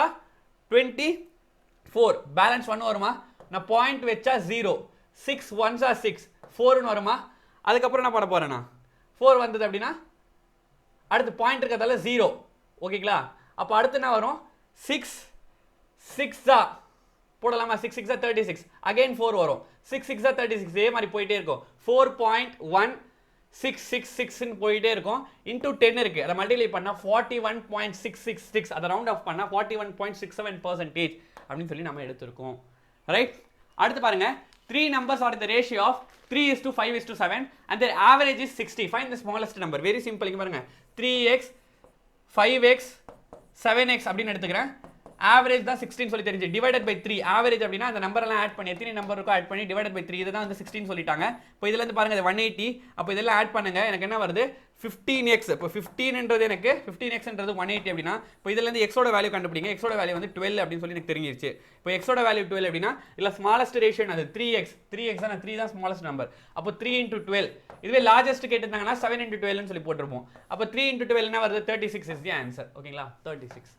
24, பேலன்ஸ் 1 வருமா? நான் பாயிண்ட் வச்சா 0, 6 1s 6, 4ன்னு வருமா? அதுக்கப்புறம் என்ன பண்ண போறேன்னா 4 வந்தது அப்படின்னா அடுத்து பாயிண்ட் இருக்கிறதால 0. ஓகேங்களா? அப்போ அடுத்து என்ன வரும், 6 6 போடலாமா? 6 6 36, அகைன் 4 வரும். 6 6 36, இதே மாதிரி போயிட்டே இருக்கும். 4.1666 ன்னு போயிட்டே இருக்கும். இன்டூ 10 இருக்கு, அதை மல்டிப்ளை பண்ணா 41.666, அதை ரவுண்ட் ஆஃப் பண்ணா 41.67% அப்படின்னு சொல்லி நம்ம எடுத்திருக்கோம், ரைட்? அடுத்து பாருங்க, 3 numbers are in the ratio of 3:5:7 and their average is 60. Find the smallest number. Very simple. இங்க பாருங்க, 3x 5x 7x அப்படின்னு எடுத்துக்கிறேன். ஆவரேஜ் தான் 16 சொல்லி தெரிஞ்சு, டிவைடட் பை 3. ஆவரேஜ் அப்படின்னா அந்த நம்பர் எல்லாம் ஆட் பண்ணி எத்தனை நம்பர் இருக்கோ ஆட் பண்ணி டிவைடட் பை 3, இதுதான் வந்து 16 சொல்லிட்டாங்க. இப்போ இதுல இருந்து பாருங்க, இது 180. அப்போ இதெல்லாம் ஆட் பண்ணுங்க, எனக்கு என்ன வருது, 15x. இப்போ 15ன்றது எனக்கு 15xன்றது 180 அப்படின்னா, இப்போ இதுல இருந்து x ஓட வேல்யூ கண்டுபிடிங்க. x ஓட வேல்யூ வந்து 12 அப்படின்னு சொல்லி எனக்கு தெரிஞ்சிருச்சு. இப்போ x ஓட வேல்யூ 12 அப்படின்னா இல்ல ஸ்மாலஸ்ட் ரேஷியோ அது 3x. 3x தான், 3 தான் ஸ்மாலஸ்ட் நம்பர். அப்போ 3 into 12. இதுவே லார்ஜஸ்ட் கேட்டிருந்தாங்கன்னா 7 into 12 ன்னு சொல்லி போட்டுருப்போம். அப்போ 3 into 12 என்ன வருது, 36 is the answer. ஓகேங்களா? 36.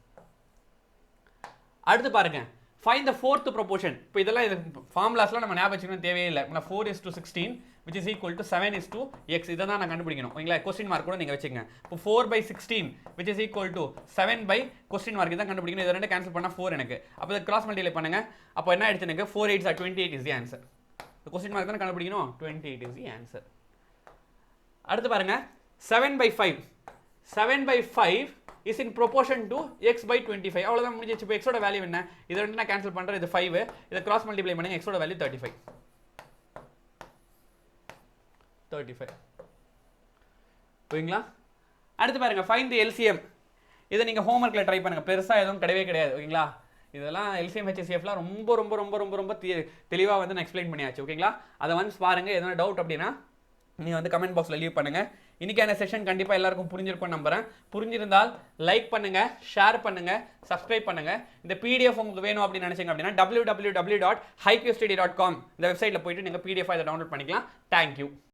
அடுத்து பாருங்க, ஃபைண்ட் த ஃபோர்த் ப்ரொபோர்ஷன். இப்போ இதெல்லாம் இது ஃபார்முலாஸ்லாம் நம்ம ஞாபகம் வச்சுக்கணும் தேவையே இல்லை. 4:16 which is equal to 7:x. இதை தான் நான் கண்டுபிடிக்கணும் ஓகேங்களா. கொஸ்டின் மார்க் கூட நீங்கள் வச்சுக்கங்க. இப்போ 4/16 which is equal to 7 mark இதான் கண்டுபிடிக்கணும். இதை ரெண்டு கேன்சல் பண்ணால் 4 எனக்கு. அப்போ இதை கிராஸ் மல்டிப்ளை பண்ணுங்க. அப்போ என்ன ஆயிடுச்சு எனக்கு 4 8s are 28 is the answer. Question mark தானே கண்டுபிடிக்கணும். 28 is the answer. அடுத்து பாருங்க 7/5. 7/5 is in proportion to x/25. அவ்வளவுதான் முடிஞ்சிச்சு. இப்போ x ஓட வேல்யூ என்ன? இதை ரெண்டு நான் கேன்சல் பண்றேன். இது 5. இதை கிராஸ் மல்டிப்ளை பண்ணுங்க. x ஓட வேல்யூ 35. ஓகேங்களா. அடுத்து பாருங்க ஃபைண்ட் தி LCM. இதை நீங்க ஹோம்வொர்க்ல ட்ரை பண்ணுங்க. பெருசா எதுவும் கிடையவே கிடையாது ஓகேங்களா. இதெல்லாம் LCM HCFலாம் ரொம்ப ரொம்ப ரொம்ப ரொம்ப ரொம்ப தெளிவா வந்து நான் எக்ஸ்பிளைன் பண்ணியாச்சு ஓகேங்களா. அதை வந்து பாருங்க. எதனா டவுட் அப்படின்னா நீங்க வந்து கமெண்ட் பாக்ஸ்ல லீவ் பண்ணுங்க. இன்னைக்கான செஷன் கண்டிப்பா எல்லாருக்கும் புரிஞ்சிருக்கும் நம்புறேன். புரிஞ்சிருந்தால் லைக் பண்ணுங்க, ஷேர் பண்ணுங்க, சப்ஸ்கிரைப் பண்ணுங்க. இந்த PDF உங்களுக்கு வேணும் அப்படின்னு நினைச்சீங்க அப்படின்னா www.highqstudy.com இந்த வெப்சைட்ல போயிட்டு நீங்க PDF இதை டவுன்லோட் பண்ணிக்கலாம். தேங்க்யூ.